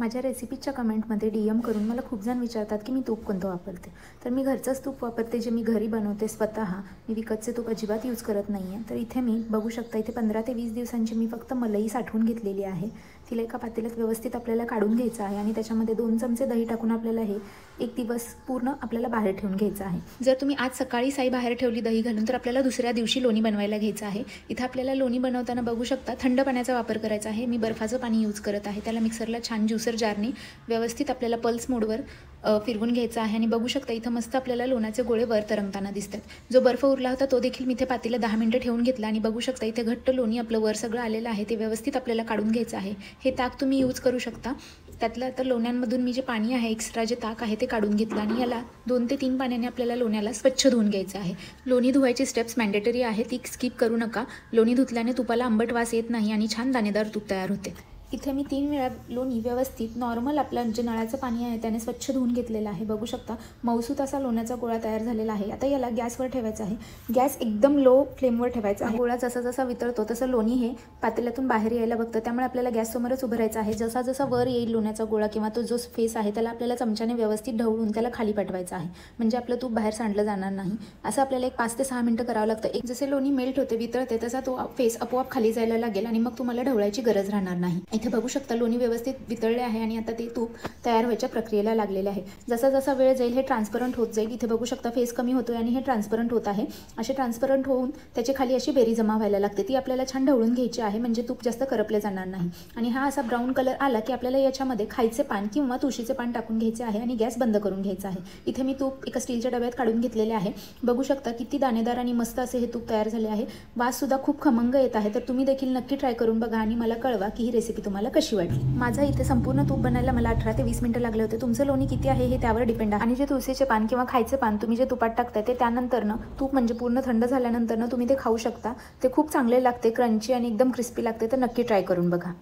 माझ्या रेसिपीच्या कमेंटमध्ये DM करून मला खूप जण विचारतात की मी तूप कोणतं वापरते. तर मी घरचंच तूप वापरते, जे मी घरी बनवते स्वतः. मी विकतचे तूप अजिबात यूज करत नाही आहे. तर इथे मी बघू शकता, इथे 15 ते 20 दिवसांची मी फक्त मलई साठवून घेतलेली आहे. तिला एका पातेल्यात व्यवस्थित आपल्याला काढून घ्यायचं आहे आणि त्याच्यामध्ये 2 चमचे दही टाकून आपल्याला हे 1 दिवस पूर्ण आपल्याला बाहेर ठेवून घ्यायचं आहे. जर तुम्ही आज सकाळी साई बाहेर ठेवली दही घालून, तर आपल्याला दुसऱ्या दिवशी लोणी बनवायला घ्यायचं आहे. इथं आपल्याला लोणी बनवताना बघू शकता थंड पाण्याचा वापर करायचा आहे. मी बर्फाचं पाणी यूज करत आहे. त्याला मिक्सरला छान ज्युसर जारने व्यवस्थित आपल्याला पल्स मोडवर फिरवून घ्यायचं आहे आणि बघू शकता इथं मस्त आपल्याला लोण्याचे गोळे वर तरंगताना दिसतात. जो बर्फ उरला होता तो देखील मी इथे पातेला 10 मिनिटं ठेवून घेतला आणि बघू शकता इथे घट्ट लोणी आपलं वर सगळं आलेलं आहे. ते व्यवस्थित आपल्याला काढून घ्यायचं आहे. हे ताक तुम्ही यूज करू शकता. त्यातलं तर लोण्यांमधून मी जे पाणी आहे, एक्स्ट्रा जे ताक आहे ते काढून घेतलं आणि याला 2 ते 3 पाण्याने आपल्याला लोण्याला स्वच्छ धुवून घ्यायचं आहे. लोणी धुवायची स्टेप्स मॅन्डेटरी आहे, ती स्किप करू नका. लोणी धुतल्याने तुपाला आंबट वास येत नाही आणि छान दाणेदार तूप तयार होते. इथे मी 3 वेळा लोणी व्यवस्थित नॉर्मल आपलं जे नळाचं पाणी आहे त्याने स्वच्छ धुवून घेतलेलं आहे. बघू शकता मऊसूत असा लोण्याचा गोळा तयार झालेला आहे. आता याला गॅसवर ठेवायचा आहे. गॅस एकदम लो फ्लेमवर ठेवायचा आहे. गोळा जसा जसा वितळतो तसं लोणी हे पातेल्यातून बाहेर यायला बघतं. त्यामुळे आपल्याला गॅससमोरच उभं राहायचं आहे. जसा जसा वर येईल लोण्याचा गोळा किंवा तो जो फेस आहे त्याला आपल्याला चमच्याने व्यवस्थित ढवळून त्याला खाली पाठवायचं आहे. म्हणजे आपलं तूप बाहेर सांडलं जाणार नाही. असं आपल्याला एक 5 ते 6 मिनिटं करावं लागतं. जसे लोणी मेल्ट होते, वितळते, तसा तो फेस आपोआप खाली जायला लागेल आणि मग तुम्हाला ढवळायची गरज राहणार नाही. इथे बघू शकता लोणी व्यवस्थित वितळले आहे आणि आता ते तूप तयार व्हायच्या प्रक्रियेला लागलेले आहे. जसा जसा वेळ जाईल हे ट्रान्सपरंट होत जाईल. इथे बघू शकता फेस कमी होतोय आणि हे ट्रान्सपरंट होत आहे. असे ट्रान्सपरंट होऊन त्याची खाली अशी बेरी जमा व्हायला लागते. ती आपल्याला छान ढवळून घ्यायची आहे, म्हणजे तूप जास्त करपले जाणार नाही. आणि हा असा ब्राऊन कलर आला की आपल्याला याच्यामध्ये खायचे पान किंवा तुळशीचे पान टाकून घ्यायचे आहे आणि गॅस बंद करून घ्यायचा आहे. इथे मी तूप एका स्टीलच्या डब्यात काढून घेतलेले आहे. बघू शकता किती दाणेदार आणि मस्त असे हे तूप तयार झाले आहे. वास सुद्धा खूप खमंग येत आहे. तर तुम्ही देखील नक्की ट्राय करून बघा आणि मला कळवा की ही रेसिपी तुम्हाला कशी वाटली. माझा इथे संपूर्ण तूप बनायला मला 18 ते 20 मिनिटं लागले होते. तुमचं लोणी किती आहे हे त्यावर डिपेंड आहे. आणि जे तुळशीचे पान किंवा खायचे पान तुम्ही जे तुपात टाकताय ते त्यानंतरनं तूप म्हणजे पूर्ण थंड झाल्यानंतरनं तुम्ही ते खाऊ शकता. ते खूप चांगले लागते, क्रंची आणि एकदम क्रिस्पी लागते. तर नक्की ट्राय करून बघा.